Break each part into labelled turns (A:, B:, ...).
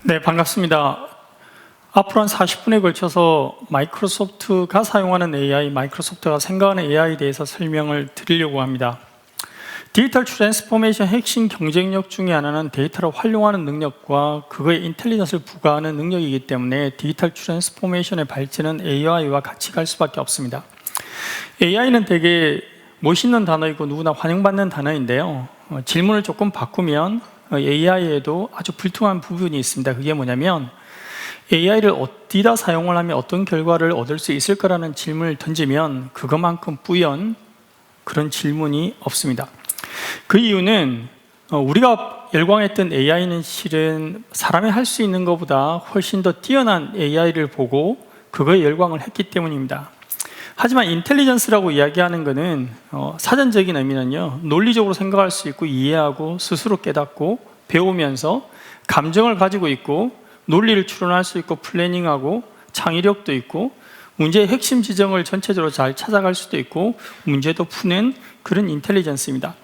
A: 네, 반갑습니다. 앞으로 한 40분에 걸쳐서 마이크로소프트가 사용하는 AI, 마이크로소프트가 생각하는 AI에 대해서 설명을 드리려고 합니다. 디지털 트랜스포메이션 핵심 경쟁력 중에 하나는 데이터를 활용하는 능력과 그거에 인텔리전스를 부과하는 능력이기 때문에 디지털 트랜스포메이션의 발전은 AI와 같이 갈 수밖에 없습니다. AI는 되게 멋있는 단어이고 누구나 환영받는 단어인데요. 질문을 조금 바꾸면 AI에도 아주 불투명한 부분이 있습니다. 그게 뭐냐면 AI를 어디다 사용을 하면 어떤 결과를 얻을 수 있을 거라는 질문을 던지면 그것만큼 뿌연 그런 질문이 없습니다. 그 이유는 우리가 열광했던 AI는 실은 사람이 할 수 있는 것보다 훨씬 더 뛰어난 AI를 보고 그거에 열광을 했기 때문입니다. 하지만 인텔리전스라고 이야기하는 것은 사전적인 의미는요, 논리적으로 생각할 수 있고 이해하고 스스로 깨닫고 배우면서 감정을 가지고 있고 논리를 추론할 수 있고 플래닝하고 창의력도 있고 문제의 핵심 지점을 전체적으로 잘 찾아갈 수도 있고 문제도 푸는 그런 인텔리전스입니다.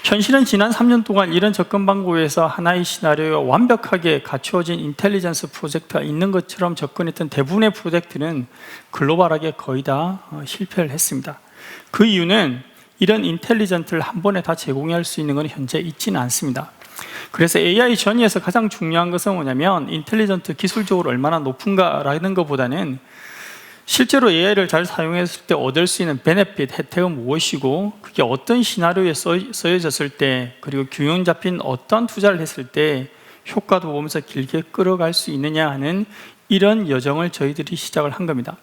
A: 현실은 지난 3년 동안 이런 접근 방법에서 하나의 시나리오가 완벽하게 갖추어진 인텔리전스 프로젝트가 있는 것처럼 접근했던 대부분의 프로젝트는 글로벌하게 거의 다 실패를 했습니다. 그 이유는 이런 인텔리전트를 한 번에 다 제공할 수 있는 건 현재 있지는 않습니다. 그래서 AI 전이에서 가장 중요한 것은 뭐냐면 인텔리전트 기술적으로 얼마나 높은가라는 것보다는 실제로 AI를 잘 사용했을 때 얻을 수 있는 베네핏, 혜택은 무엇이고 그게 어떤 시나리오에 쓰여졌을 때 그리고 균형 잡힌 어떤 투자를 했을 때 효과도 보면서 길게 끌어갈 수 있느냐 하는 이런 여정을 저희들이 시작을 한 겁니다.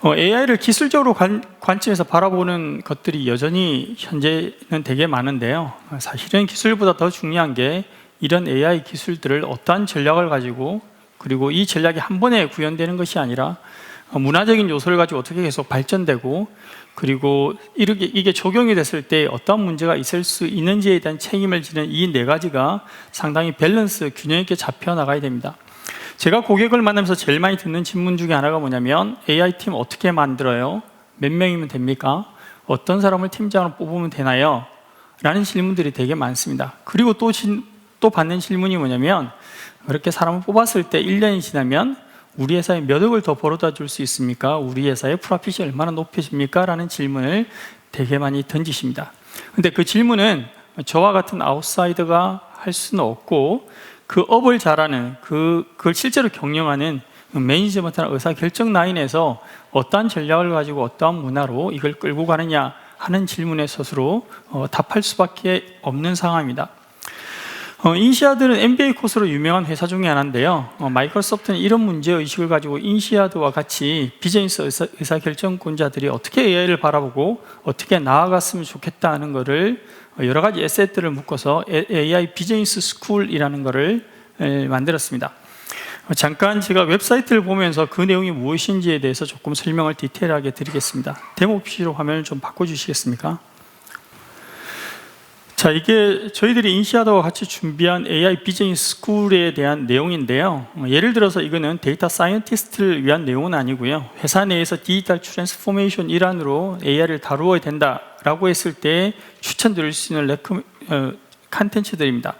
A: AI를 기술적으로 관점에서 바라보는 것들이 여전히 현재는 되게 많은데요. 사실은 기술보다 더 중요한 게 이런 AI 기술들을 어떠한 전략을 가지고 그리고 이 전략이 한 번에 구현되는 것이 아니라 문화적인 요소를 가지고 어떻게 계속 발전되고 그리고 이게 적용이 됐을 때 어떤 문제가 있을 수 있는지에 대한 책임을 지는 이 네 가지가 상당히 밸런스, 균형 있게 잡혀 나가야 됩니다. 제가 고객을 만나면서 제일 많이 듣는 질문 중에 하나가 뭐냐면 AI 팀 어떻게 만들어요? 몇 명이면 됩니까? 어떤 사람을 팀장으로 뽑으면 되나요? 라는 질문들이 되게 많습니다. 그리고 또 받는 질문이 뭐냐면 그렇게 사람을 뽑았을 때 1년이 지나면 우리 회사에 몇 억을 더 벌어다 줄 수 있습니까? 우리 회사의 프로핏이 얼마나 높여집니까? 라는 질문을 되게 많이 던지십니다. 근데 그 질문은 저와 같은 아웃사이더가 할 수는 없고 그 업을 잘하는 그걸 실제로 경영하는 매니지먼트나 의사결정 라인에서 어떠한 전략을 가지고 어떠한 문화로 이걸 끌고 가느냐 하는 질문에 스스로 답할 수밖에 없는 상황입니다. 인시아드는 MBA 코스로 유명한 회사 중에 하나인데요. 마이크로소프트는 이런 문제의식을 가지고 인시아드와 같이 비즈니스 의사결정권자들이 어떻게 AI를 바라보고 어떻게 나아갔으면 좋겠다 하는 것을 여러 가지 에셋들을 묶어서 AI 비즈니스 스쿨이라는 것을 만들었습니다. 잠깐 제가 웹사이트를 보면서 그 내용이 무엇인지에 대해서 조금 설명을 디테일하게 드리겠습니다. 데모 PC로 화면을 좀 바꿔주시겠습니까? 자, 이게 저희들이 인시아드와 같이 준비한 AI 비즈니스 스쿨에 대한 내용인데요. 예를 들어서 이거는 데이터 사이언티스트를 위한 내용은 아니고요. 회사 내에서 디지털 트랜스포메이션 일환으로 AI를 다루어야 된다라고 했을 때 추천드릴 수 있는 컨텐츠들입니다.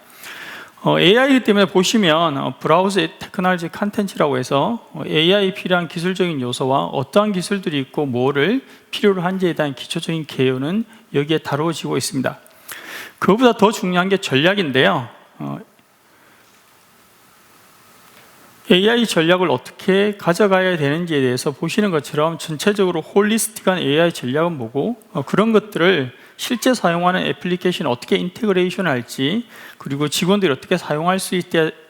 A: AI이기 때문에 보시면 브라우저 테크놀로지 컨텐츠라고 해서 AI에 필요한 기술적인 요소와 어떠한 기술들이 있고 뭐를 필요로 한지에 대한 기초적인 개요는 여기에 다루어지고 있습니다. 그것보다 더 중요한 게 전략인데요. AI 전략을 어떻게 가져가야 되는지에 대해서 보시는 것처럼 전체적으로 홀리스틱한 AI 전략은 뭐고 그런 것들을 실제 사용하는 애플리케이션을 어떻게 인테그레이션 할지 그리고 직원들이 어떻게 사용할 수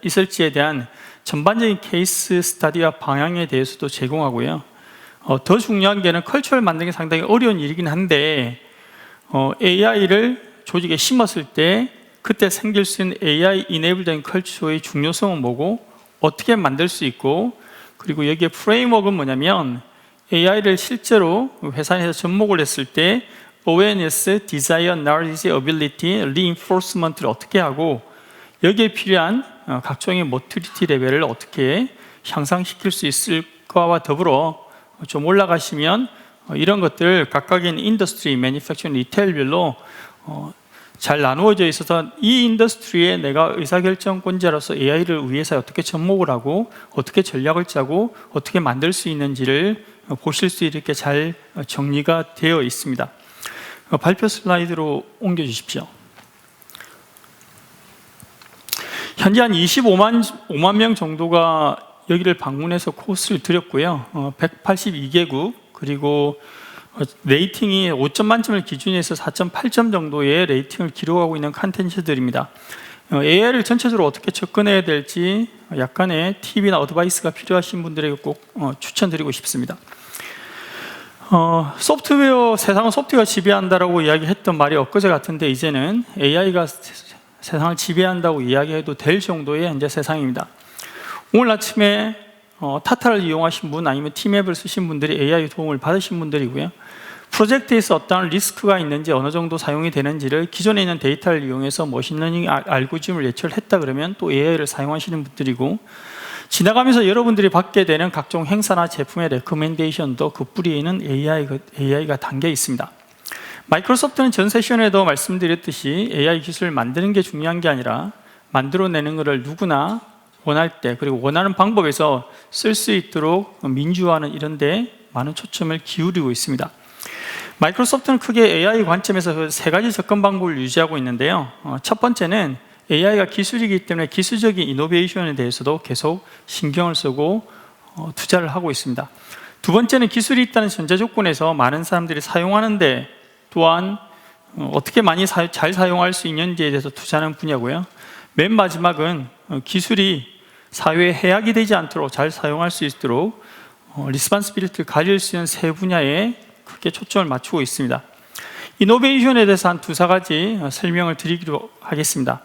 A: 있을지에 대한 전반적인 케이스 스터디와 방향에 대해서도 제공하고요. 더 중요한 게는 컬처를 만드는 게 상당히 어려운 일이긴 한데 AI를 조직에 심었을 때 그때 생길 수 있는 AI 이네이블된 컬처의 중요성은 뭐고 어떻게 만들 수 있고 그리고 여기에 프레임워크는 뭐냐면 AI를 실제로 회사 내에서 접목을 했을 때 awareness, desire, knowledge, ability, reinforcement를 어떻게 하고 여기에 필요한 각종의 모티리티 레벨을 어떻게 향상시킬 수 있을까와 더불어 좀 올라가시면 이런 것들 각각의 인더스트리, 매니팩처링, 리테일별로 잘 나누어져 있어서 이 인더스트리에 내가 의사결정권자로서 AI를 위해서 어떻게 접목을 하고 어떻게 전략을 짜고 어떻게 만들 수 있는지를 보실 수 있게 잘 정리가 되어 있습니다. 발표 슬라이드로 옮겨주십시오. 현재 한 5만 명 정도가 여기를 방문해서 코스를 드렸고요. 182개국 그리고 레이팅이 5점 만점을 기준으로 해서 4.8점 정도의 레이팅을 기록하고 있는 컨텐츠들입니다. AI를 전체적으로 어떻게 접근해야 될지 약간의 팁이나 어드바이스가 필요하신 분들에게 꼭 추천드리고 싶습니다. 세상은 소프트웨어가 지배한다라고 이야기했던 말이 엊그제 같은데 이제는 AI가 세상을 지배한다고 이야기해도 될 정도의 현재 세상입니다. 오늘 아침에 타타를 이용하신 분 아니면 팀앱을 쓰신 분들이 AI 도움을 받으신 분들이고요. 프로젝트에서 어떤 리스크가 있는지 어느 정도 사용이 되는지를 기존에 있는 데이터를 이용해서 머신러닝 알고리즘을 예측을 했다 그러면 또 AI를 사용하시는 분들이고, 지나가면서 여러분들이 받게 되는 각종 행사나 제품의 레코멘데이션도 그 뿌리에는 AI가 담겨 있습니다. 마이크로소프트는 전 세션에도 말씀드렸듯이 AI 기술을 만드는 게 중요한 게 아니라 만들어내는 것을 누구나 원할 때 그리고 원하는 방법에서 쓸 수 있도록 민주화하는 이런 데 많은 초점을 기울이고 있습니다. 마이크로소프트는 크게 AI 관점에서 세 가지 접근 방법을 유지하고 있는데요. 첫 번째는 AI가 기술이기 때문에 기술적인 이노베이션에 대해서도 계속 신경을 쓰고 투자를 하고 있습니다. 두 번째는 기술이 있다는 전제 조건에서 많은 사람들이 사용하는데 또한 어떻게 많이 잘 사용할 수 있는지에 대해서 투자하는 분야고요. 맨 마지막은 기술이 사회에 해악이 되지 않도록 잘 사용할 수 있도록 리스폰시빌리티를 가질 수 있는 세 분야에 크게 초점을 맞추고 있습니다. 이노베이션에 대해서 한 두세 가지 설명을 드리기로 하겠습니다.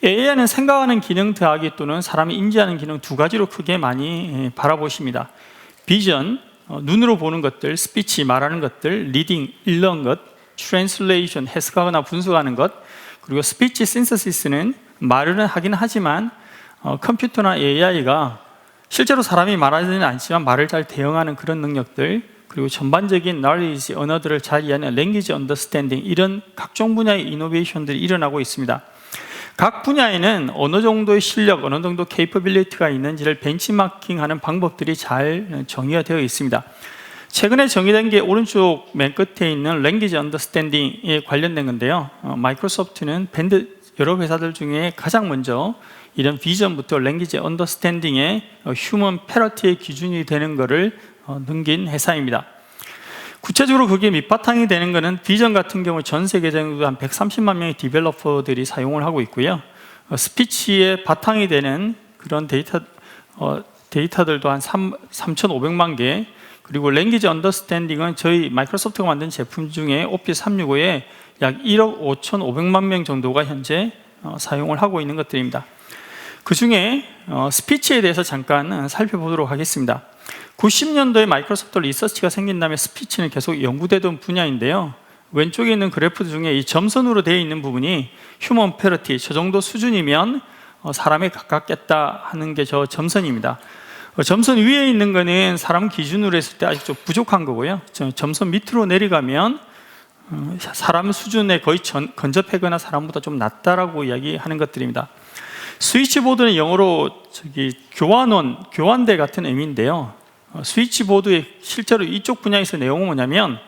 A: AI는 생각하는 기능 더하기 또는 사람이 인지하는 기능 두 가지로 크게 많이 바라보십니다. 비전, 눈으로 보는 것들, 스피치, 말하는 것들, 리딩, 읽는 것, 트랜슬레이션, 해석하거나 분석하는 것, 그리고 스피치 신서시스는 말은 하긴 하지만 컴퓨터나 AI가 실제로 사람이 말하지는 않지만 말을 잘 대응하는 그런 능력들, 그리고 전반적인 knowledge, 언어들을 잘 이해하는 language understanding, 이런 각종 분야의 이노베이션들이 일어나고 있습니다. 각 분야에는 어느 정도의 실력, 어느 정도 capability가 있는지를 벤치마킹하는 방법들이 잘 정의가 되어 있습니다. 최근에 정의된 게 오른쪽 맨 끝에 있는 language understanding에 관련된 건데요. 마이크로소프트는 여러 회사들 중에 가장 먼저 이런 비전부터 language understanding의 human parity 기준이 되는 것을 넘긴 회사입니다. 구체적으로 그게 밑바탕이 되는 것은 비전 같은 경우 전 세계적으로 한 130만 명의 디벨로퍼들이 사용을 하고 있고요. 스피치의 바탕이 되는 그런 데이터들도 한 3,500만 개, 그리고 랭귀지 언더스탠딩은 저희 마이크로소프트가 만든 제품 중에 오피스 365에 약 1억 5,500만 명 정도가 현재 사용을 하고 있는 것들입니다. 그 중에 스피치에 대해서 잠깐 살펴보도록 하겠습니다. 90년도에 마이크로소프트 리서치가 생긴 다음에 스피치는 계속 연구되던 분야인데요. 왼쪽에 있는 그래프 중에 이 점선으로 되어 있는 부분이 휴먼 페러티, 저 정도 수준이면 사람에 가깝겠다 하는 게 저 점선입니다. 점선 위에 있는 거는 사람 기준으로 했을 때 아직 좀 부족한 거고요. 점선 밑으로 내려가면 사람 수준에 거의 근접하거나 사람보다 좀 낫다라고 이야기하는 것들입니다. 스위치보드는 영어로 교환원, 교환대 같은 의미인데요. 스위치보드의 실제로 이쪽 분야에서 내용은 뭐냐면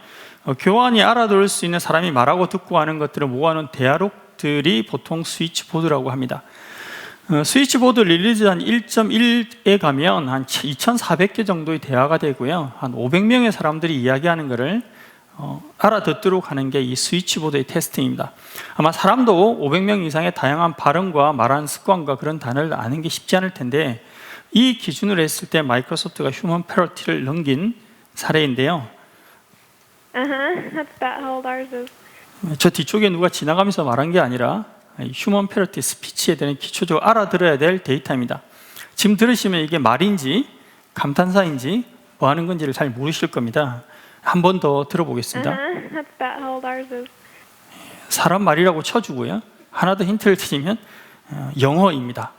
A: 교환이 알아들을 수 있는 사람이 말하고 듣고 하는 것들을 모아놓은 대화록들이 보통 스위치보드라고 합니다. 스위치보드 릴리즈 한 1.1에 가면 한 2,400개 정도의 대화가 되고요. 한 500명의 사람들이 이야기하는 것을 알아듣도록 하는 게 이 스위치보드의 테스트입니다. 아마 사람도 500명 이상의 다양한 발음과 말하는 습관과 그런 단어를 아는 게 쉽지 않을 텐데 이 기준으로 했을 때 마이크로소프트가 휴먼 패러티를 넘긴 사례인데요.
B: That's about how old ours is.
A: 저 뒤쪽에 누가 지나가면서 말한 게 아니라 휴먼 패러티 스피치에 대한 기초적으로 알아들어야 될 데이터입니다. 지금 들으시면 이게 말인지 감탄사인지 뭐 하는 건지를 잘 모르실 겁니다. 한 번 더 들어보겠습니다.
B: That's about how old ours is.
A: 사람 말이라고 쳐주고요. 하나 더 힌트를 드리면 영어입니다.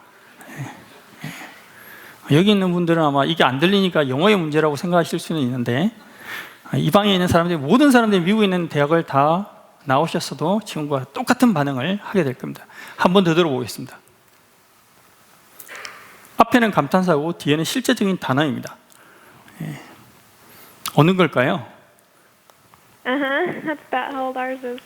A: 여기 있는 분들은 아마 이게 안 들리니까 영어의 문제라고 생각하실 수는 있는데 이 방에 있는 사람들이 모든 사람들이 미국에 있는 대학을 다 나오셨어도 지금과 똑같은 반응을 하게 될 겁니다. 한 번 더 들어보겠습니다. 앞에는 감탄사고 뒤에는 실제적인 단어입니다. 어느 걸까요?
B: That's about how old ours is.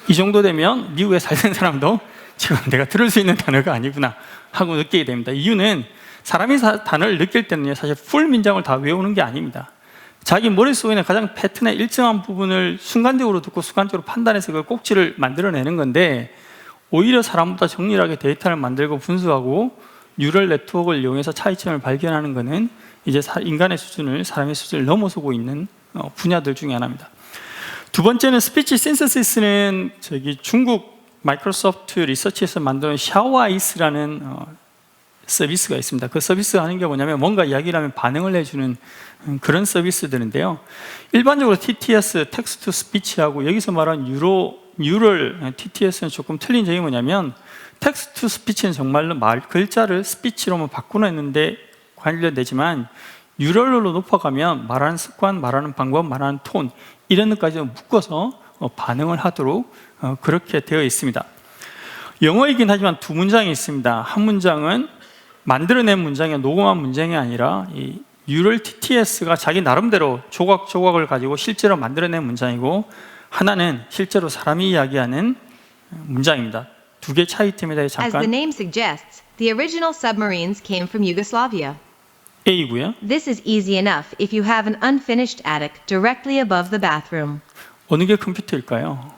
A: 이 정도 되면 미국에 살던 사람도 지금 내가 들을 수 있는 단어가 아니구나 하고 느끼게 됩니다. 이유는 사람이 단어를 느낄 때는 사실 풀 문장을 다 외우는 게 아닙니다. 자기 머릿속에 있는 가장 패턴의 일정한 부분을 순간적으로 듣고 순간적으로 판단해서 그 꼭지를 만들어내는 건데, 오히려 사람보다 정밀하게 데이터를 만들고 분석하고 뉴럴 네트워크를 이용해서 차이점을 발견하는 것은 이제 인간의 수준을, 사람의 수준을 넘어서고 있는 분야들 중에 하나입니다. 두 번째는 스피치 신서시스는 중국 마이크로소프트 리서치에서 만든 샤오아이스라는 서비스가 있습니다. 그 서비스가 하는 게 뭐냐면 뭔가 이야기를 하면 반응을 해주는 그런 서비스들인데요. 일반적으로 TTS, 텍스트 투 스피치하고 여기서 말하는 뉴럴 TTS는 조금 틀린 점이 뭐냐면, 텍스트 투 스피치는 정말로 글자를 스피치로만 바꾸는데 관련되지만, 뉴럴로 높아가면 말하는 습관, 말하는 방법, 말하는 톤 이런 것까지 묶어서 반응을 하도록 그렇게 되어 있습니다. 영어이긴 하지만 두 문장이 있습니다. 한 문장은 만들어낸 문장이 녹음한 문장이 아니라 이 뉴럴 TTS가 자기 나름대로 조각조각을 가지고 실제로 만들어낸 문장이고, 하나는 실제로 사람이 이야기하는 문장입니다. 두 개 차이점에 대해
C: As the
A: 잠깐.
C: name suggests, the original submarines came from Yugoslavia.
A: A고요.
C: This is easy enough if you have an unfinished attic directly above the bathroom.
A: 어느 게 컴퓨터일까요?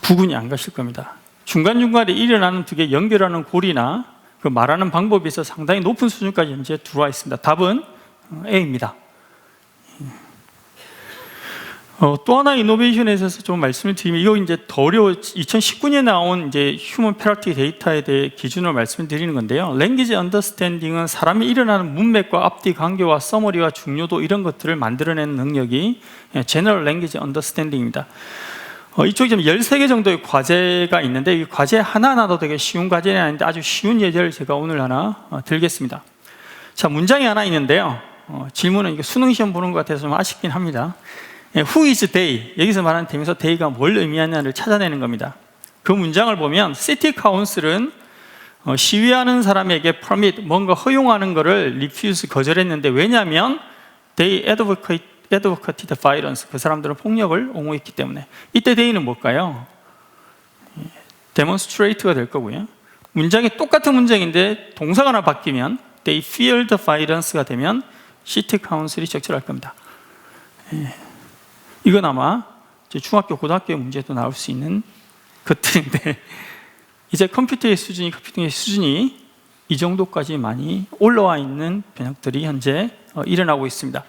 A: 구분이 안 가실 겁니다. 중간중간에 일어나는 두 개 연결하는 고리나 그 말하는 방법에 있어 상당히 높은 수준까지 현재 들어와 있습니다. 답은 A입니다. 또 하나 이노베이션에 있어서 좀 말씀을 드리면, 이거 이제 더 어려워. 2019년에 나온 이제 휴먼 페널티 데이터에 대해 기준으로 말씀을 드리는 건데요. 랭귀지 언더스탠딩은 사람이 일어나는 문맥과 앞뒤 관계와 서머리와 중요도 이런 것들을 만들어내는 능력이 제너럴 랭귀지 언더스탠딩입니다. 이쪽에 좀 13개 정도의 과제가 있는데, 이 과제 하나하나도 되게 쉬운 과제는 아닌데 아주 쉬운 예제를 제가 오늘 하나 들겠습니다. 자, 문장이 하나 있는데요. 질문은 이거 수능 시험 보는 것 같아서 좀 아쉽긴 합니다. Who is they? 여기서 말하는 대명사 they가 뭘 의미하냐를 찾아내는 겁니다. 그 문장을 보면 시티 카운슬은 시위하는 사람에게 permit, 뭔가 허용하는 것을 refuse, 거절했는데, 왜냐하면 they advocated violence, 그 사람들은 폭력을 옹호했기 때문에. 이때 they는 뭘까요? demonstrate가 될 거고요. 문장이 똑같은 문장인데 동사가 하나 바뀌면 they feared violence가 되면 시티 카운슬이 적절할 겁니다. 이건 아마 중학교, 고등학교 문제도 나올 수 있는 것들인데, 이제 컴퓨터의 수준이 이 정도까지 많이 올라와 있는 변혁들이 현재 일어나고 있습니다.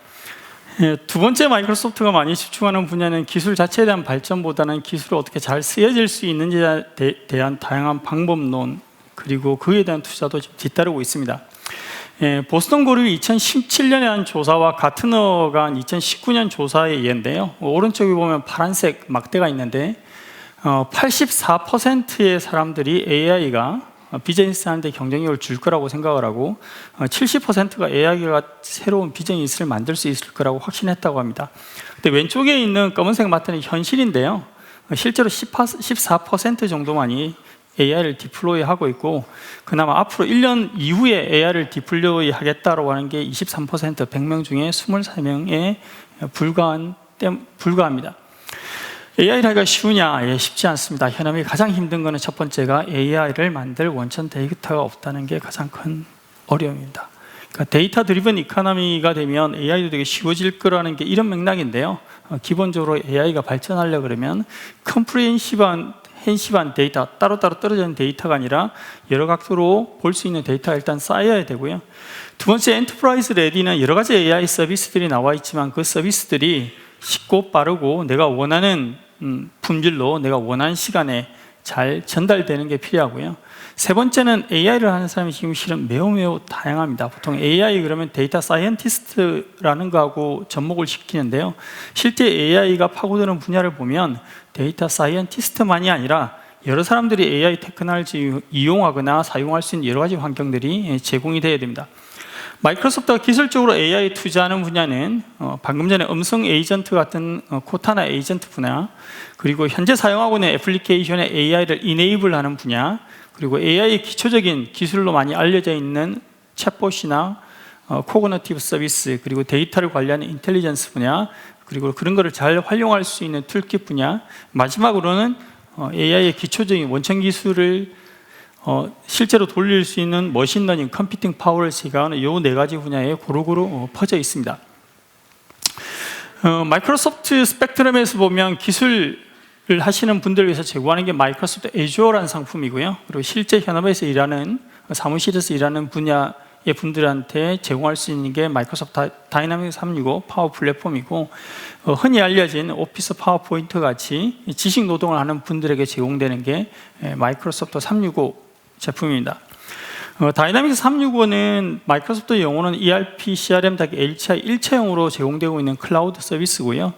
A: 두 번째 마이크로소프트가 많이 집중하는 분야는 기술 자체에 대한 발전보다는 기술을 어떻게 잘 쓰여질 수 있는지에 대한 다양한 방법론, 그리고 그에 대한 투자도 뒤따르고 있습니다. 보스턴 그룹이 2017년에 한 조사와 가트너가 한 2019년 조사의 예인데요. 오른쪽에 보면 파란색 막대가 있는데 84%의 사람들이 AI가 비즈니스 하는데 경쟁력을 줄 거라고 생각을 하고 70%가 AI가 새로운 비즈니스를 만들 수 있을 거라고 확신했다고 합니다. 근데 왼쪽에 있는 검은색 마트는 현실인데요. 실제로 14% 정도만이 AI를 디플로이 하고 있고, 그나마 앞으로 1년 이후에 AI를 디플로이 하겠다고 하는 게 23%, 100명 중에 23명에 불과합니다. AI를 하기가 쉬우냐? 쉽지 않습니다. 현업이 가장 힘든 것은 첫 번째가 AI를 만들 원천 데이터가 없다는 게 가장 큰 어려움입니다. 그러니까 데이터 드리븐 이코노미가 되면 AI도 되게 쉬워질 거라는 게 이런 맥락인데요. 기본적으로 AI가 발전하려고 그러면 컴프리헨시브한 데이터, 따로따로 떨어져 있는 데이터가 아니라 여러 각도로 볼 수 있는 데이터가 일단 쌓여야 되고요. 두 번째, 엔터프라이즈 레디는 여러 가지 AI 서비스들이 나와 있지만 그 서비스들이 쉽고 빠르고 내가 원하는 품질로 내가 원하는 시간에 잘 전달되는 게 필요하고요. 세 번째는 AI를 하는 사람이 지금 실은 매우 다양합니다. 보통 AI 그러면 데이터 사이언티스트라는 거하고 접목을 시키는데요. 실제 AI가 파고드는 분야를 보면 데이터 사이언티스트만이 아니라 여러 사람들이 AI 테크놀로지 이용하거나 사용할 수 있는 여러 가지 환경들이 제공이 되어야 됩니다. 마이크로소프트가 기술적으로 AI에 투자하는 분야는 방금 전에 음성 에이전트 같은 코타나 에이전트 분야, 그리고 현재 사용하고 있는 애플리케이션의 AI를 이네이블하는 분야, 그리고 AI의 기초적인 기술로 많이 알려져 있는 챗봇이나 코그니티브 서비스, 그리고 데이터를 관리하는 인텔리전스 분야, 그리고 그런 거를 잘 활용할 수 있는 툴킷 분야, 마지막으로는 AI의 기초적인 원천 기술을 실제로 돌릴 수 있는 머신러닝, 컴퓨팅 파워를 제거하는 이 네 가지 분야에 고루고루 퍼져 있습니다. 마이크로소프트 스펙트럼에서 보면 기술을 하시는 분들을 위해서 제공하는 게 마이크로소프트 애주어라는 상품이고요. 그리고 실제 현업에서 일하는, 사무실에서 일하는 분야의 분들한테 제공할 수 있는 게 마이크로소프트 다이나믹스 365 파워 플랫폼이고, 흔히 알려진 오피스 파워포인트 같이 지식 노동을 하는 분들에게 제공되는 게 마이크로소프트 365 제품입니다. 다이나믹스 365는 마이크로소프트 용어는 ERP, CRM, HI 일체형으로 제공되고 있는 클라우드 서비스고요.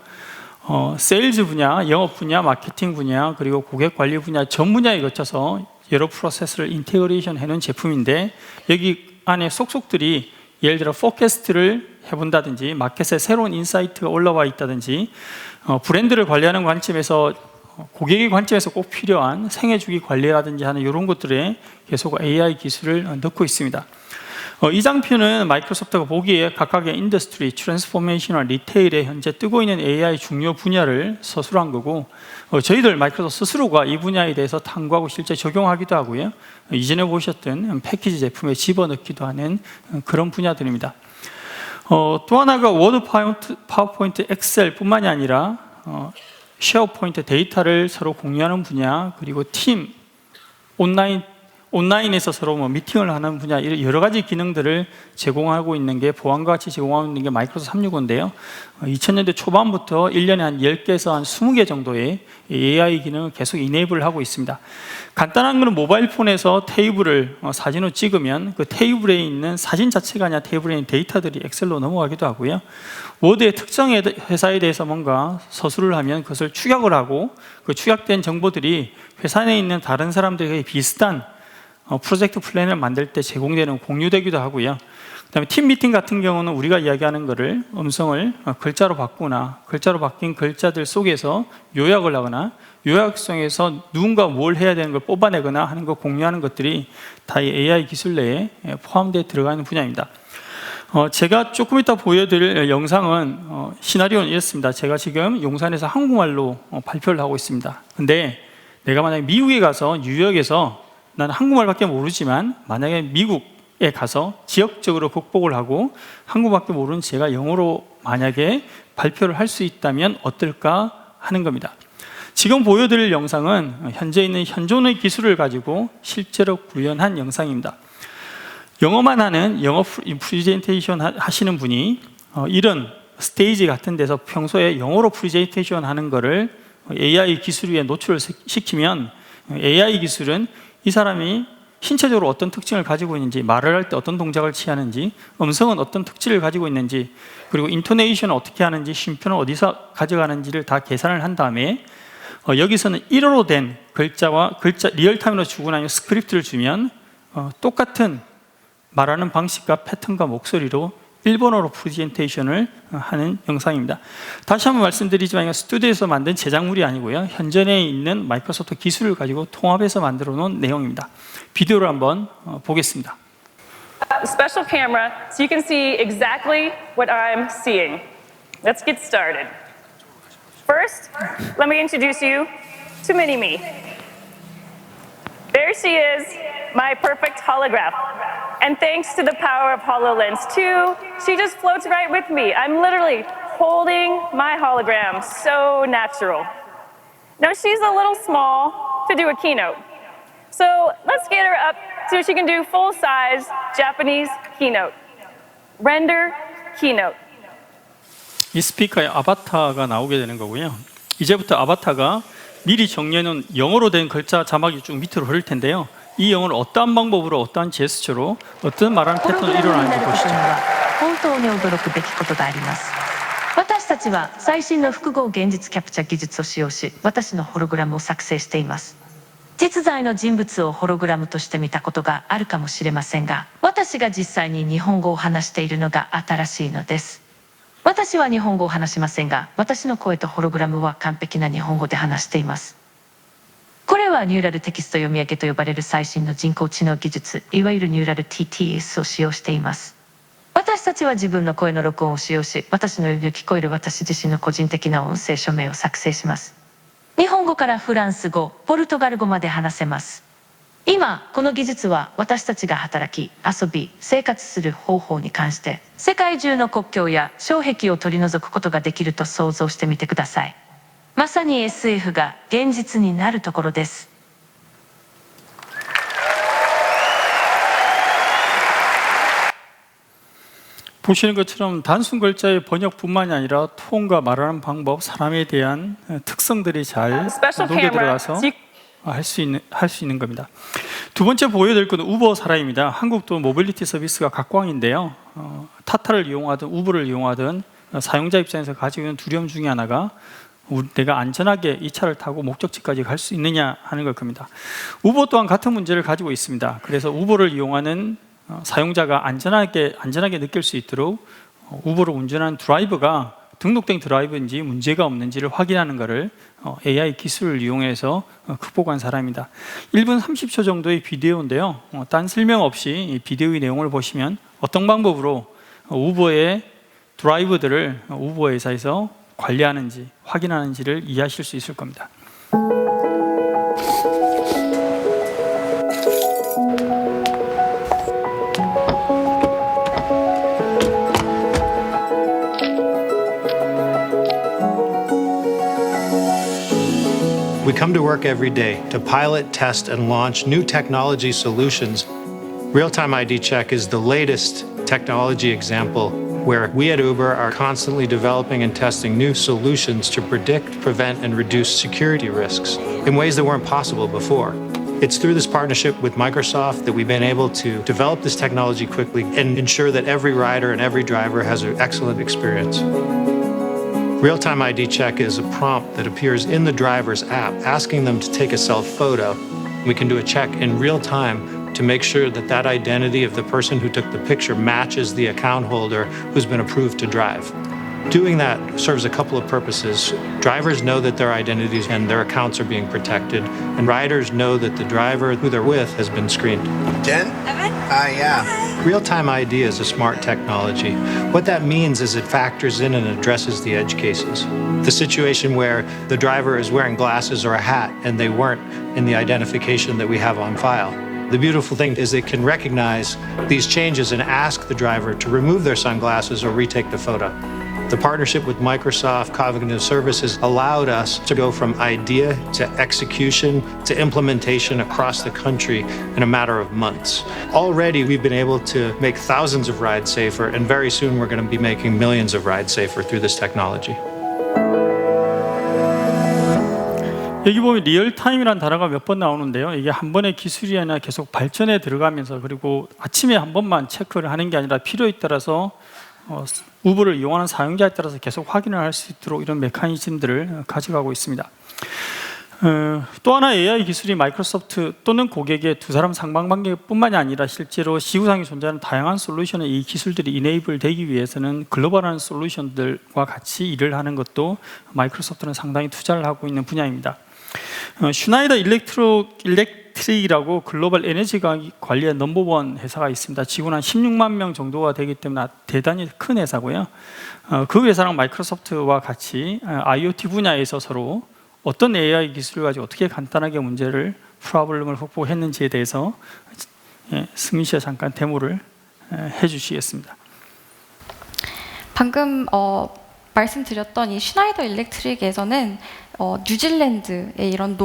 A: 세일즈 분야, 영업 분야, 마케팅 분야, 그리고 고객 관리 분야 전 분야에 거쳐서 여러 프로세스를 인테그레이션 해놓은 제품인데, 여기 안에 속속들이 예를 들어 포캐스트를 해본다든지, 마켓에 새로운 인사이트가 올라와 있다든지, 브랜드를 관리하는 관점에서 고객의 관점에서 꼭 필요한 생애주기 관리라든지 하는 이런 것들에 계속 AI 기술을 넣고 있습니다. 이 장표는 마이크로소프트가 보기에 각각의 인더스트리, 트랜스포메이션과 리테일에 현재 뜨고 있는 AI 중요 분야를 서술한 거고, 저희들 마이크로소프트 스스로가 이 분야에 대해서 탐구하고 실제 적용하기도 하고요. 이전에 보셨던 패키지 제품에 집어넣기도 하는 그런 분야들입니다. 또 하나가 워드, 파워포인트, 엑셀 뿐만이 아니라 쉐어포인트 데이터를 서로 공유하는 분야, 그리고 팀, 온라인에서 서로 미팅을 하는 분야, 이런 여러 가지 기능들을 제공하고 있는 게, 보안과 같이 제공하고 있는 게 마이크로소프트 365인데요. 2000년대 초반부터 1년에 한 10개에서 한 20개 정도의 AI 기능을 계속 이네이블 하고 있습니다. 간단한 거는 모바일 폰에서 테이블을 사진으로 찍으면 그 테이블에 있는 사진 자체가 아니라 테이블에 있는 데이터들이 엑셀로 넘어가기도 하고요. 워드의 특정 회사에 대해서 뭔가 서술을 하면 그것을 축약을 하고, 그 축약된 정보들이 회사 내에 있는 다른 사람들에게 비슷한 프로젝트 플랜을 만들 때 제공되는, 공유되기도 하고요. 그다음에 팀 미팅 같은 경우는 우리가 이야기하는 거를 음성을 글자로 바꾸거나, 글자로 바뀐 글자들 속에서 요약을 하거나, 요약성에서 누군가 뭘 해야 되는 걸 뽑아내거나 하는 거, 공유하는 것들이 다 이 AI 기술 내에 포함되어 들어가는 분야입니다. 제가 조금 이따 보여드릴 영상은 시나리오는 이렇습니다. 제가 지금 용산에서 한국말로 발표를 하고 있습니다. 근데 내가 만약에 미국에 가서, 뉴욕에서 나는 한국말밖에 모르지만 만약에 미국에 가서 지역적으로 극복을 하고 한국밖에 모르는 제가 영어로 만약에 발표를 할 수 있다면 어떨까 하는 겁니다. 지금 보여드릴 영상은 현재 있는 현존의 기술을 가지고 실제로 구현한 영상입니다. 영어만 하는, 영어 프레젠테이션 하시는 분이 이런 스테이지 같은 데서 평소에 영어로 프레젠테이션 하는 거를 AI 기술 위에 노출을 시키면, AI 기술은 이 사람이 신체적으로 어떤 특징을 가지고 있는지, 말을 할 때 어떤 동작을 취하는지, 음성은 어떤 특질을 가지고 있는지, 그리고 인토네이션을 어떻게 하는지, 쉼표는 어디서 가져가는지를 다 계산을 한 다음에 여기서는 1어로 된 글자 리얼타임으로 주고 나면 스크립트를 주면 똑같은 말하는 방식과 패턴과 목소리로 일본어로 프레젠테이션을 하는 영상입니다. 다시 한번 말씀드리지만 이건 스튜디오에서 만든 제작물이 아니고요, 현존에 있는 마이크로소프트 기술을 가지고 통합해서 만들어 놓은 내용입니다. 비디오를 한번 보겠습니다.
D: Special camera so you can see exactly what I'm seeing. Let's get started. First, let me introduce you to Mini-Me. There she is, my perfect holograph. And thanks to the power of HoloLens 2, she just floats right with me. I'm literally holding my hologram, so natural. Now she's a little small to do a keynote. So let's get her up so she can do full-size Japanese keynote. Render keynote.
A: 이 스피커에 아바타가 나오게 되는 거고요. 이제부터 아바타가 미리 정리해놓은 영어로 된 글자 자막이 쭉 밑으로 흐를 텐데요. 이 영어를 어떠한 방법으로, 어떠한 제스처로, 어떤 말하는 패턴을 일어나는지 보시죠.
E: 本当に驚くべきことがあります。私たちは最新の複合現実キャプチャ技術を使用し、私のホログラムを作成しています。実在の人物をホログラムとして見たことがあるかもしれませんが、私が実際に日本語を話しているのが新しいのです。私は日本語を話しませんが、私の声とホログラムは完璧な日本語で話しています。これはニューラルテキスト読み上げと呼ばれる最新の人工知能技術、いわゆるニューラル TTS を使用しています。私たちは自分の声の録音を使用し、私のように聞こえる私自身の個人的な音声署名を作成します。日本語からフランス語、ポルトガル語まで話せます。今、この技術は私たちが働き、遊び、生活する方法に関して、世界中の国境や障壁を取り除くことができると想像してみてください。まさに SF が現実になるところです。
A: 보시는 것처럼 단순 글자의 번역뿐만이 아니라 톤과 말하는 방법, 사람에 대한 특성들이 잘
D: Special
A: 녹여
D: camera.
A: 들어가서
D: So you
A: 할 수 있는 겁니다. 두 번째 보여드릴 것은 우버 사례입니다. 한국도 모빌리티 서비스가 각광인데요. 타타를 이용하든 우버를 이용하든 사용자 입장에서 가지고 있는 두려움 중에 하나가 내가 안전하게 이 차를 타고 목적지까지 갈 수 있느냐 하는 걸 겁니다. 우버 또한 같은 문제를 가지고 있습니다. 그래서 우버를 이용하는 사용자가 안전하게 느낄 수 있도록 우버를 운전하는 드라이버가 등록된 드라이버인지 문제가 없는지를 확인하는 것을 AI 기술을 이용해서 극복한 사람입니다. 1분 30초 정도의 비디오인데요. 딴 설명 없이 이 비디오의 내용을 보시면 어떤 방법으로 우버의 드라이버들을 우버 회사에서 관리하는지 확인하는지를 이해하실 수 있을 겁니다.
F: We come to work every day to pilot, test, and launch new technology solutions. Real-time ID check is the latest technology example where we at Uber are constantly developing and testing new solutions to predict, prevent, and reduce security risks in ways that weren't possible before. It's through this partnership with Microsoft that we've been able to develop this technology quickly and ensure that every rider and every driver has an excellent experience. Real-time ID check is a prompt that appears in the driver's app asking them to take a self-photo. We can do a check in real time to make sure that that identity of the person who took the picture matches the account holder who's been approved to drive. Doing that serves a couple of purposes. Drivers know that their identities and their accounts are being protected, and riders know that the driver who they're with has been screened.
G: Jen? Yeah.
F: Real-time ID is a smart technology. What that means is it factors in and addresses the edge cases. The situation where the driver is wearing glasses or a hat and they weren't in the identification that we have on file. The beautiful thing is it can recognize these changes and ask the driver to remove their sunglasses or retake the photo. The partnership with Microsoft Cognitive Services allowed us to go from idea to execution to implementation across the country in a matter of months. Already, we've been able to make thousands of rides safer, and very soon we're going to be making millions of rides safer through this technology.
A: 여기 보면 리얼타임이라는 단어가 몇 번 나오는데요. 이게 한 번의 기술이 아니라 계속 발전해 들어가면서, 그리고 아침에 한 번만 체크를 하는 게 아니라 필요에 따라서 우버를 이용하는 사용자에 따라서 계속 확인을 할 수 있도록 이런 메커니즘들을 가져가고 있습니다. 또 하나 AI 기술이 마이크로소프트 또는 고객의 두 사람 상방관계뿐만이 아니라 실제로 지구상에 존재하는 다양한 솔루션에 이 기술들이 이네이블 되기 위해서는 글로벌한 솔루션들과 같이 일을 하는 것도 마이크로소프트는 상당히 투자를 하고 있는 분야입니다. 슈나이더 일렉트릭이라고 글로벌 에너지 관리의 넘버원 회사가 있습니다. 직원 한 16만 명 정도가 되기 때문에 대단히 큰 회사고요. 그 회사랑 마이크로소프트와 같이 IoT 분야에서 서로 어떤 AI 기술을 가지고 어떻게 간단하게 문제를 프로블럼을 극복했는지에 대해서 승민 씨가 잠깐 데모를 해주시겠습니다.
H: 방금 말씀드렸던 이 슈나이더 일렉트릭에서는 뉴질랜드의 이런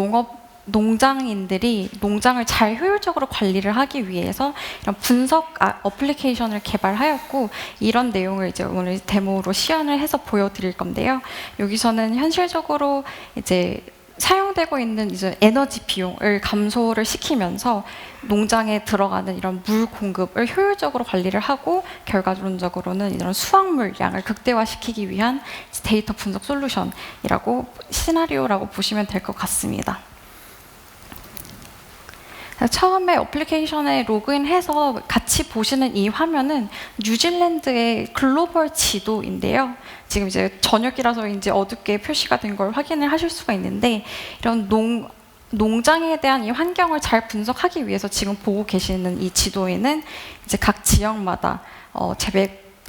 H: 농장인들이 농장을 잘 효율적으로 관리를 하기 위해서 이런 분석 어플리케이션을 개발하였고, 이런 내용을 이제 오늘 데모로 시연을 해서 보여드릴 건데요. 여기서는 현실적으로 이제 사용되고 있는 이제 에너지 비용을 감소를 시키면서 농장에 들어가는 이런 물 공급을 효율적으로 관리를 하고, 결과론적으로는 이런 수확물 양을 극대화시키기 위한 데이터 분석 솔루션이라고, 시나리오라고 보시면 될 것 같습니다. 처음에 어플리케이션에 로그인해서 같이 보시는 이 화면은 뉴질랜드의 글로벌 지도인데요. 지금 이제 저녁이라서인지 어둡게 표시가 된 걸 확인을 하실 수가 있는데 이런 농장에 대한 이 환경을 잘 분석하기 위해서 지금 보고 계시는 이 지도에는 이제 각 지역마다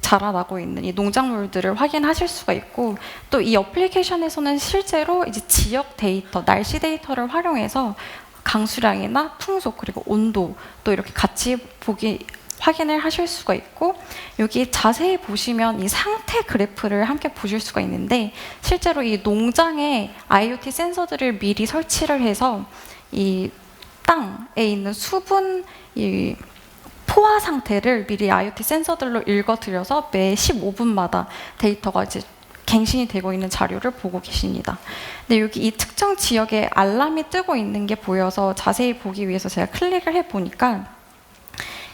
H: 자라나고 있는 이 농작물들을 확인하실 수가 있고 또 이 어플리케이션에서는 실제로 이제 지역 데이터, 날씨 데이터를 활용해서 강수량이나 풍속 그리고 온도 또 이렇게 같이 확인을 하실 수가 있고 여기 자세히 보시면 이 상태 그래프를 함께 보실 수가 있는데 실제로 이 농장에 IoT 센서들을 미리 설치를 해서 이 땅에 있는 수분 이 포화 상태를 미리 IoT 센서들로 읽어드려서 매 15분마다 데이터가 이제 갱신이 되고 있는 자료를 보고 계십니다. 근데 여기 이 특정 지역에 알람이 뜨고 있는 게 보여서 자세히 보기 위해서 제가 클릭을 해보니까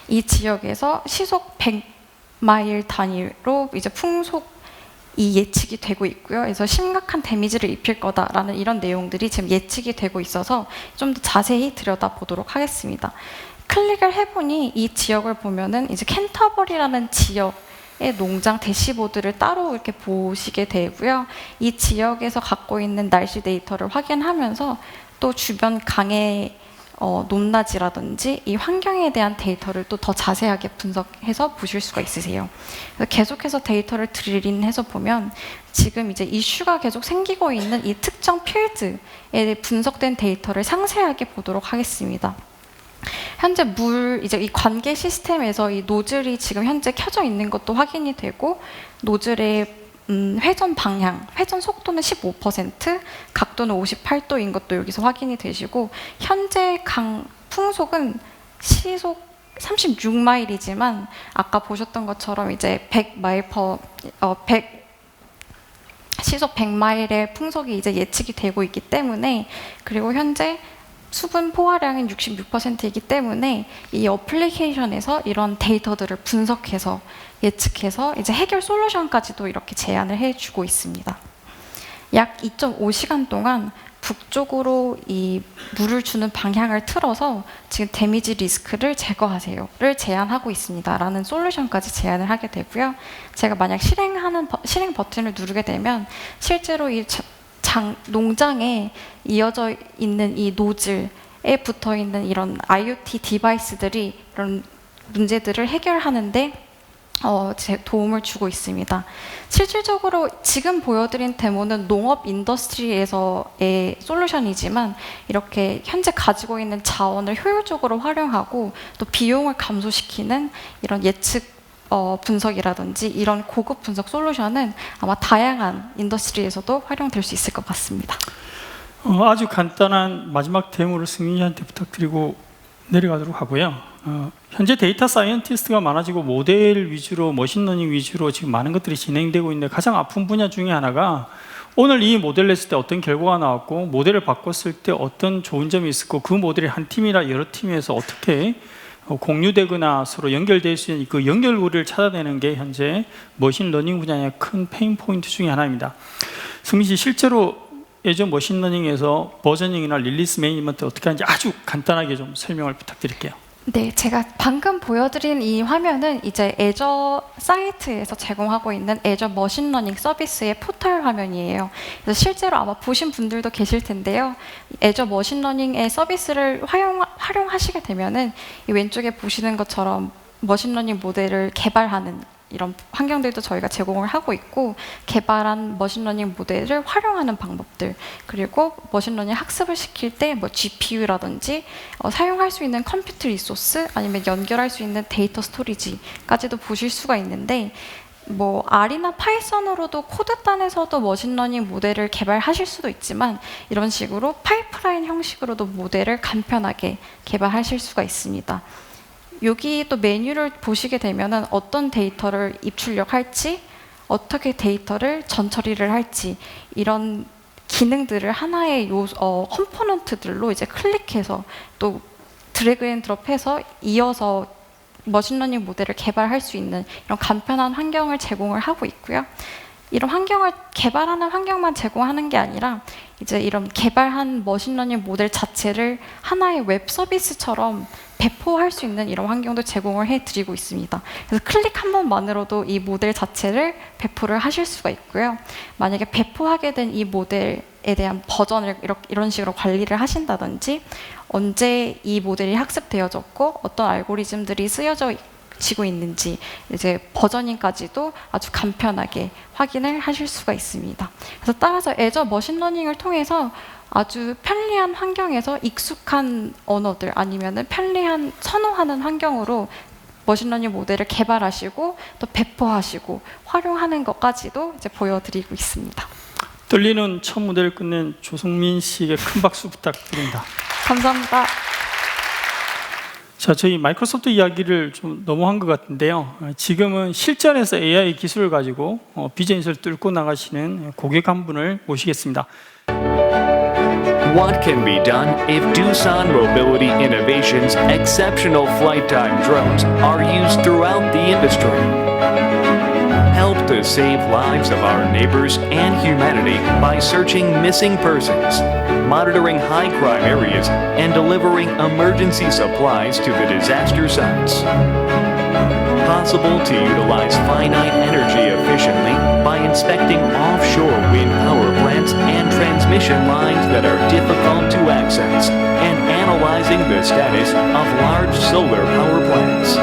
H: 이 지역에서 시속 100마일 단위로 이제 풍속이 예측이 되고 있고요. 그래서 심각한 데미지를 입힐 거다라는 이런 내용들이 지금 예측이 되고 있어서 좀 더 자세히 들여다보도록 하겠습니다. 클릭을 해보니 이 지역을 보면은 이제 캔터버리라는 지역의 농장 대시보드를 따로 이렇게 보시게 되고요. 이 지역에서 갖고 있는 날씨 데이터를 확인하면서 또 주변 강의 높낮이라든지 이 환경에 대한 데이터를 또 더 자세하게 분석해서 보실 수가 있으세요. 그래서 계속해서 데이터를 드릴인해서 보면 지금 이제 이슈가 계속 생기고 있는 이 특정 필드에 분석된 데이터를 상세하게 보도록 하겠습니다. 현재 이제 이 관계 시스템에서 이 노즐이 지금 현재 켜져 있는 것도 확인이 되고 노즐의 회전 방향, 회전 속도는 15%, 각도는 58도인 것도 여기서 확인이 되시고 현재 풍속은 시속 36마일이지만 아까 보셨던 것처럼 이제 시속 100마일의 풍속이 이제 예측이 되고 있기 때문에 그리고 현재 수분 포화량은 66%이기 때문에 이 어플리케이션에서 이런 데이터들을 분석해서 예측해서 이제 해결 솔루션까지도 이렇게 제안을 해주고 있습니다. 약 2.5시간 동안 북쪽으로 이 물을 주는 방향을 틀어서 지금 데미지 리스크를 제거하세요를 제안하고 있습니다라는 솔루션까지 제안을 하게 되고요. 제가 만약 실행 버튼을 누르게 되면 실제로 이 농장에 이어져 있는 이 노즐에 붙어 있는 이런 IoT 디바이스들이 이런 문제들을 해결하는데 제 도움을 주고 있습니다. 실질적으로 지금 보여드린 데모는 농업 인더스트리에서의 솔루션이지만 이렇게 현재 가지고 있는 자원을 효율적으로 활용하고 또 비용을 감소시키는 이런 예측 분석이라든지 이런 고급 분석 솔루션은 아마 다양한 인더스트리에서도 활용될 수 있을 것 같습니다.
A: 아주 간단한 마지막 데모를 승민이한테 부탁드리고 내려가도록 하고요. 현재 데이터 사이언티스트가 많아지고 모델 위주로 머신러닝 위주로 지금 많은 것들이 진행되고 있는데 가장 아픈 분야 중에 하나가 오늘 이 모델을 냈을 때 어떤 결과가 나왔고 모델을 바꿨을 때 어떤 좋은 점이 있었고 그 모델이 한 팀이나 여러 팀에서 어떻게 공유되거나 서로 연결될 수 있는 그 연결고리를 찾아내는 게 현재 머신러닝 분야의 큰 페인 포인트 중에 하나입니다. 승민 씨 실제로 예전 머신러닝에서 버저닝이나 릴리스 매니지먼트 어떻게 하는지 아주 간단하게 좀 설명을 부탁드릴게요.
H: 네, 제가 방금 보여드린 이 화면은 이제 애저 사이트에서 제공하고 있는 애저 머신러닝 서비스의 포털 화면이에요. 그래서 실제로 아마 보신 분들도 계실 텐데요. 애저 머신러닝의 서비스를 활용하시게 되면은 이 왼쪽에 보시는 것처럼 머신러닝 모델을 개발하는 이런 환경들도 저희가 제공을 하고 있고 개발한 머신러닝 모델을 활용하는 방법들 그리고 머신러닝 학습을 시킬 때 뭐 GPU라든지 사용할 수 있는 컴퓨터 리소스 아니면 연결할 수 있는 데이터 스토리지까지도 보실 수가 있는데 뭐 R이나 파이썬으로도 코드단에서도 머신러닝 모델을 개발하실 수도 있지만 이런 식으로 파이프라인 형식으로도 모델을 간편하게 개발하실 수가 있습니다. 여기 또 메뉴를 보시게 되면은 어떤 데이터를 입출력할지, 어떻게 데이터를 전처리를 할지 이런 기능들을 하나의 컴포넌트들로 이제 클릭해서 또 드래그 앤 드롭해서 이어서 머신러닝 모델을 개발할 수 있는 이런 간편한 환경을 제공을 하고 있고요. 이런 환경을 개발하는 환경만 제공하는 게 아니라 이제 이런 개발한 머신러닝 모델 자체를 하나의 웹 서비스처럼 배포할 수 있는 이런 환경도 제공을 해드리고 있습니다. 그래서 클릭 한 번만으로도 이 모델 자체를 배포를 하실 수가 있고요. 만약에 배포하게 된 이 모델에 대한 버전을 이런 식으로 관리를 하신다든지 언제 이 모델이 학습되어졌고 어떤 알고리즘들이 쓰여지고 있는지 이제 버저닝까지도 아주 간편하게 확인을 하실 수가 있습니다. 그래서 따라서 애저 머신러닝을 통해서 아주 편리한 환경에서 익숙한 언어들 아니면은 편리한 선호하는 환경으로 머신러닝 모델을 개발하시고 또 배포하시고 활용하는 것까지도 이제 보여드리고 있습니다.
A: 떨리는 첫 무대를 끝낸 조성민 씨에게 큰 박수 부탁드립니다.
H: 감사합니다.
A: 자, 저희 마이크로소프트 이야기를 좀 너무 한 것 같은데요. 지금은 실전에서 AI 기술을 가지고 비즈니스를 뚫고 나가시는 고객 한 분을 모시겠습니다.
I: What can be done if Doosan Mobility Innovations' exceptional flight time drones are used throughout the industry? Help to save lives of our neighbors and humanity by searching missing persons, monitoring high crime areas, and delivering emergency supplies to the disaster sites. Possible to utilize finite energy efficiently by inspecting offshore wind power plants and transmission lines that are difficult to access, and analyzing the status of large solar power plants.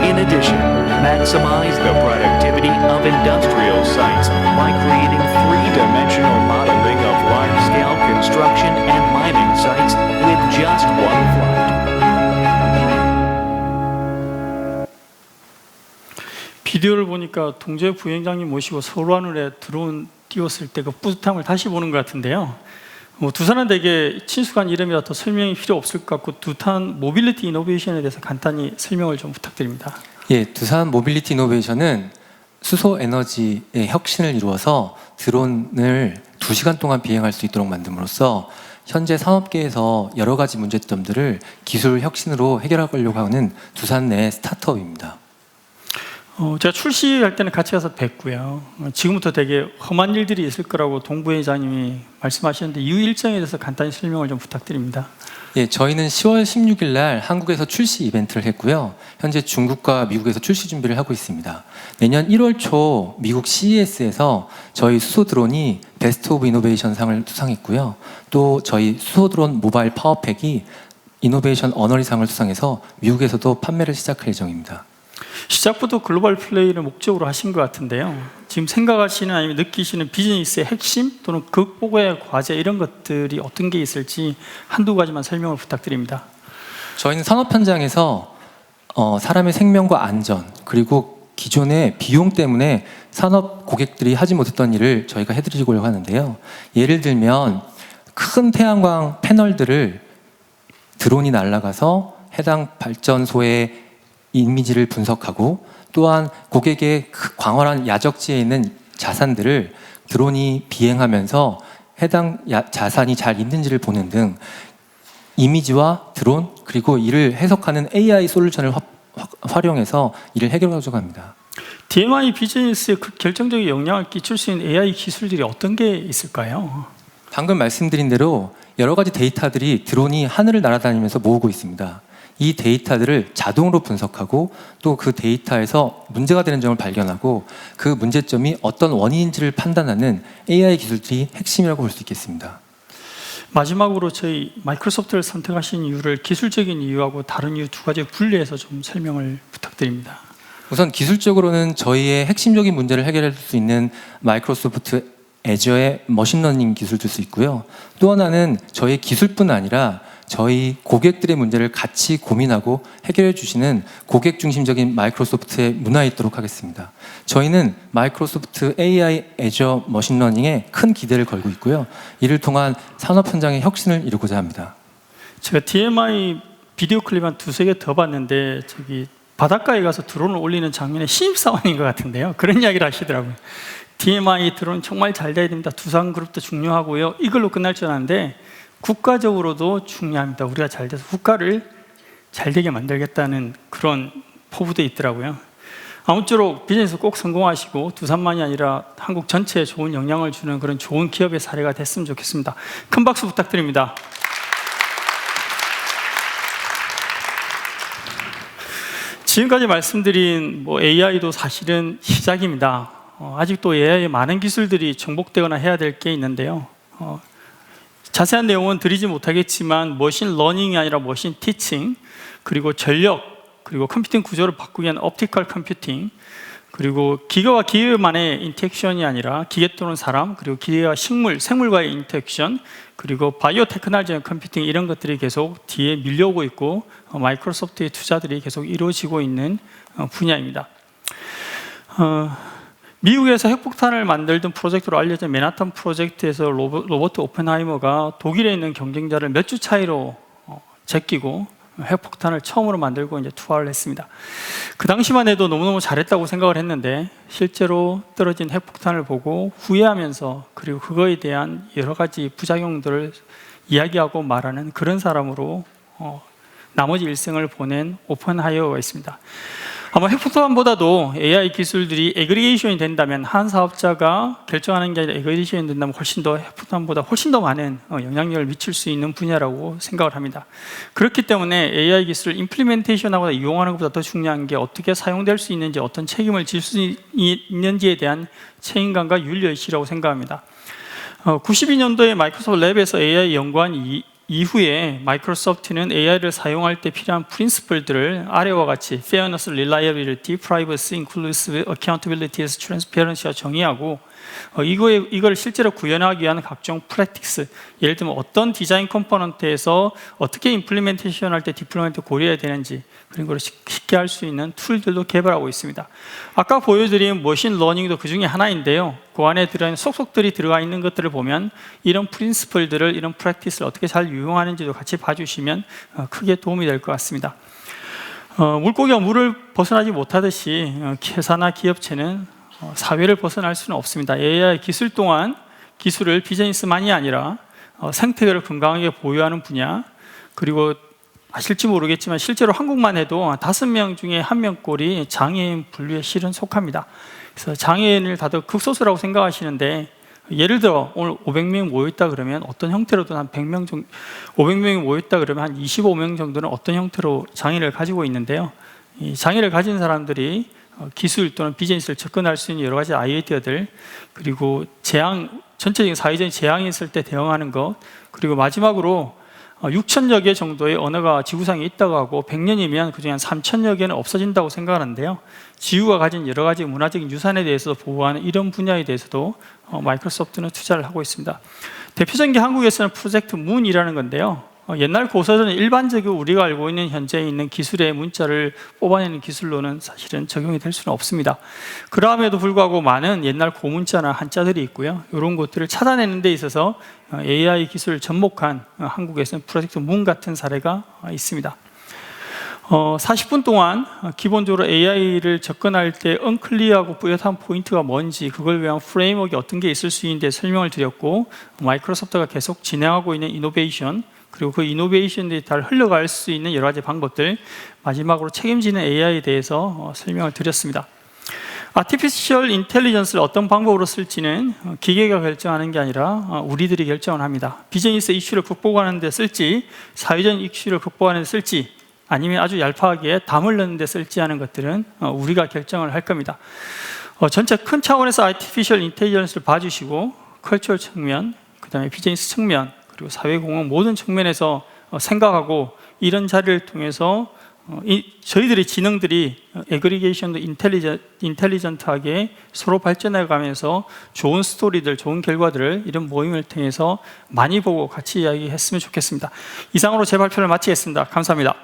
I: In addition, maximize the productivity of industrial sites by creating three-dimensional modeling of large-scale construction and mining sites with just one flight.
A: 비디오를 보니까 동재 부위원장님 모시고 서울하늘에 드론 띄웠을 때 그 뿌듯함을 다시 보는 것 같은데요. 두산은 되게 친숙한 이름이라 더 설명이 필요 없을 것 같고 두산 모빌리티 이노베이션에 대해서 간단히 설명을 좀 부탁드립니다.
J: 예, 두산 모빌리티 이노베이션은 수소 에너지의 혁신을 이루어서 드론을 2시간 동안 비행할 수 있도록 만듦으로써 현재 산업계에서 여러 가지 문제점들을 기술 혁신으로 해결하려고 하는 두산 내 스타트업입니다.
A: 제가 출시할 때는 같이 가서 뵀고요. 지금부터 되게 험한 일들이 있을 거라고 동 부회장님이 말씀하셨는데 이후 일정에 대해서 간단히 설명을 좀 부탁드립니다.
J: 예, 저희는 10월 16일 날 한국에서 출시 이벤트를 했고요. 현재 중국과 미국에서 출시 준비를 하고 있습니다. 내년 1월 초 미국 CES에서 저희 수소 드론이 베스트 오브 이노베이션 상을 수상했고요. 또 저희 수소 드론 모바일 파워팩이 이노베이션 어너리상을 수상해서 미국에서도 판매를 시작할 예정입니다.
A: 시작부터 글로벌 플레이를 목적으로 하신 것 같은데요. 지금 생각하시는 아니면 느끼시는 비즈니스의 핵심 또는 극복의 과제 이런 것들이 어떤 게 있을지 한두 가지만 설명을 부탁드립니다.
J: 저희는 산업 현장에서 사람의 생명과 안전 그리고 기존의 비용 때문에 산업 고객들이 하지 못했던 일을 저희가 해드리려고 하는데요. 예를 들면 큰 태양광 패널들을 드론이 날아가서 해당 발전소의 이미지를 분석하고 또한 고객의 광활한 야적지에 있는 자산들을 드론이 비행하면서 해당 자산이 잘 있는지를 보는 등 이미지와 드론 그리고 이를 해석하는 AI 솔루션을 활용해서 이를 해결하려고 합니다.
A: DMI 비즈니스에 결정적인 영향을 끼칠 수 있는 AI 기술들이 어떤 게 있을까요?
J: 방금 말씀드린 대로 여러 가지 데이터들이 드론이 하늘을 날아다니면서 모으고 있습니다. 이 데이터들을 자동으로 분석하고 또 그 데이터에서 문제가 되는 점을 발견하고 그 문제점이 어떤 원인인지를 판단하는 AI 기술들이 핵심이라고 볼 수 있겠습니다.
A: 마지막으로 저희 마이크로소프트를 선택하신 이유를 기술적인 이유하고 다른 이유 두 가지 분리해서 좀 설명을 부탁드립니다.
J: 우선 기술적으로는 저희의 핵심적인 문제를 해결할 수 있는 마이크로소프트 애저의 머신러닝 기술도 수 있고요. 또 하나는 저희 기술뿐 아니라 저희 고객들의 문제를 같이 고민하고 해결해 주시는 고객 중심적인 마이크로소프트의 문화에 있도록 하겠습니다. 저희는 마이크로소프트 AI 애저 머신러닝에 큰 기대를 걸고 있고요. 이를 통한 산업 현장의 혁신을 이루고자 합니다.
A: 제가 DMI 비디오 클립 한 두세 개 더 봤는데 저기 바닷가에 가서 드론을 올리는 장면이 신입사원인 것 같은데요. 그런 이야기를 하시더라고요. DMI 드론 정말 잘 돼야 됩니다. 두산그룹도 중요하고요. 이걸로 끝날 줄 알았는데 국가적으로도 중요합니다. 우리가 잘 돼서 국가를 잘 되게 만들겠다는 그런 포부도 있더라고요. 아무쪼록 비즈니스 꼭 성공하시고 두산만이 아니라 한국 전체에 좋은 영향을 주는 그런 좋은 기업의 사례가 됐으면 좋겠습니다. 큰 박수 부탁드립니다. 지금까지 말씀드린 AI도 사실은 시작입니다. 아직도 AI에 많은 기술들이 정복되거나 해야 될 게 있는데요. 자세한 내용은 드리지 못하겠지만 머신 러닝이 아니라 머신 티칭, 그리고 전력, 그리고 컴퓨팅 구조를 바꾸기 위한 옵티컬 컴퓨팅, 그리고 기계와 기계만의 인터랙션이 아니라 기계 또는 사람, 그리고 기계와 생물과의 인터랙션, 그리고 바이오 테크놀로지 컴퓨팅, 이런 것들이 계속 뒤에 밀려오고 있고 마이크로소프트의 투자들이 계속 이루어지고 있는 분야입니다. 미국에서 핵폭탄을 만들던 프로젝트로 알려진 맨하탄 프로젝트에서 로버트 오펜하이머가 독일에 있는 경쟁자를 몇 주 차이로 제끼고 핵폭탄을 처음으로 만들고 이제 투하를 했습니다. 그 당시만 해도 너무너무 잘했다고 생각을 했는데 실제로 떨어진 핵폭탄을 보고 후회하면서 그리고 그거에 대한 여러 가지 부작용들을 이야기하고 말하는 그런 사람으로 나머지 일생을 보낸 오펜하이머가 있습니다. 아마 핵폭탄보다도 AI 기술들이 에그리게이션이 된다면, 한 사업자가 결정하는 게 아니라 에그리게이션이 된다면 훨씬 더 핵폭탄보다 훨씬 더 많은 영향력을 미칠 수 있는 분야라고 생각을 합니다. 그렇기 때문에 AI 기술을 임플리멘테이션하거나 이용하는 것보다 더 중요한 게 어떻게 사용될 수 있는지, 어떤 책임을 질 수 있는지에 대한 책임감과 윤리의식이라고 생각합니다. 92년도에 마이크로소프트 랩에서 AI 연구한 이후에 마이크로소프트는 AI를 사용할 때 필요한 프린시플들을 아래와 같이 fairness, reliability, privacy, inclusive, accountability, transparency가 정의하고 이걸 실제로 구현하기 위한 각종 프랙티스, 예를 들면 어떤 디자인 컴포넌트에서 어떻게 임플리멘테이션 할 때 디플로이먼트 고려해야 되는지, 그런 걸 쉽게 할 수 있는 툴들도 개발하고 있습니다. 아까 보여드린 머신 러닝도 그 중에 하나인데요. 그 안에 들어있는 속속들이 들어가 있는 것들을 보면 이런 프린시플들을, 이런 프랙티스를 어떻게 잘 유용하는지도 같이 봐주시면 크게 도움이 될 것 같습니다. 물고기가 물을 벗어나지 못하듯이 회사나 기업체는 사회를 벗어날 수는 없습니다. AI 기술 동안 기술을 비즈니스만이 아니라 생태계를 건강하게 보유하는 분야, 그리고 아실지 모르겠지만 실제로 한국만 해도 5명 중에 1명꼴이 장애인 분류에 실은 속합니다. 그래서 장애인을 다들 극소수라고 생각하시는데, 예를 들어 오늘 500명 모여있다 그러면 어떤 형태로든 한 100명 정도, 500명이 모여있다 그러면 한 25명 정도는 어떤 형태로 장애를 가지고 있는데요. 이 장애를 가진 사람들이 기술 또는 비즈니스를 접근할 수 있는 여러 가지 아이디어들, 그리고 전체적인 사회적인 재앙이 있을 때 대응하는 것, 그리고 마지막으로 6천여 개 정도의 언어가 지구상에 있다고 하고 100년이면 그중에 한 3천여 개는 없어진다고 생각하는데요. 지구가 가진 여러 가지 문화적인 유산에 대해서 보호하는 이런 분야에 대해서도 마이크로소프트는 투자를 하고 있습니다. 대표적인 게 한국에서는 프로젝트 문이라는 건데요. 옛날 고서는 일반적으로 우리가 알고 있는 현재 있는 기술의 문자를 뽑아내는 기술로는 사실은 적용이 될 수는 없습니다. 그럼에도 불구하고 많은 옛날 고문자나 한자들이 있고요. 이런 것들을 찾아내는 데 있어서 AI 기술을 접목한 한국에서는 프로젝트 문 같은 사례가 있습니다. 40분 동안 기본적으로 AI를 접근할 때 언클리어하고 뿌옇한 포인트가 뭔지, 그걸 위한 프레임워크가 어떤 게 있을 수 있는데 설명을 드렸고, 마이크로소프트가 계속 진행하고 있는 이노베이션, 그리고 그 이노베이션들이 다 흘러갈 수 있는 여러 가지 방법들, 마지막으로 책임지는 AI에 대해서 설명을 드렸습니다. 아티피셜 인텔리전스를 어떤 방법으로 쓸지는 기계가 결정하는 게 아니라 우리들이 결정을 합니다. 비즈니스 이슈를 극복하는 데 쓸지, 사회적 이슈를 극복하는 데 쓸지, 아니면 아주 얄팍하게 담을 넣는 데 쓸지 하는 것들은 우리가 결정을 할 겁니다. 전체 큰 차원에서 아티피셜 인텔리전스를 봐주시고, 컬처럴 측면, 그 다음에 비즈니스 측면, 그리고 사회공헌 모든 측면에서 생각하고, 이런 자리를 통해서 저희들의 지능들이 에그리게이션도 인텔리전트하게 서로 발전해 가면서 좋은 스토리들, 좋은 결과들을 이런 모임을 통해서 많이 보고 같이 이야기했으면 좋겠습니다. 이상으로 제 발표를 마치겠습니다. 감사합니다.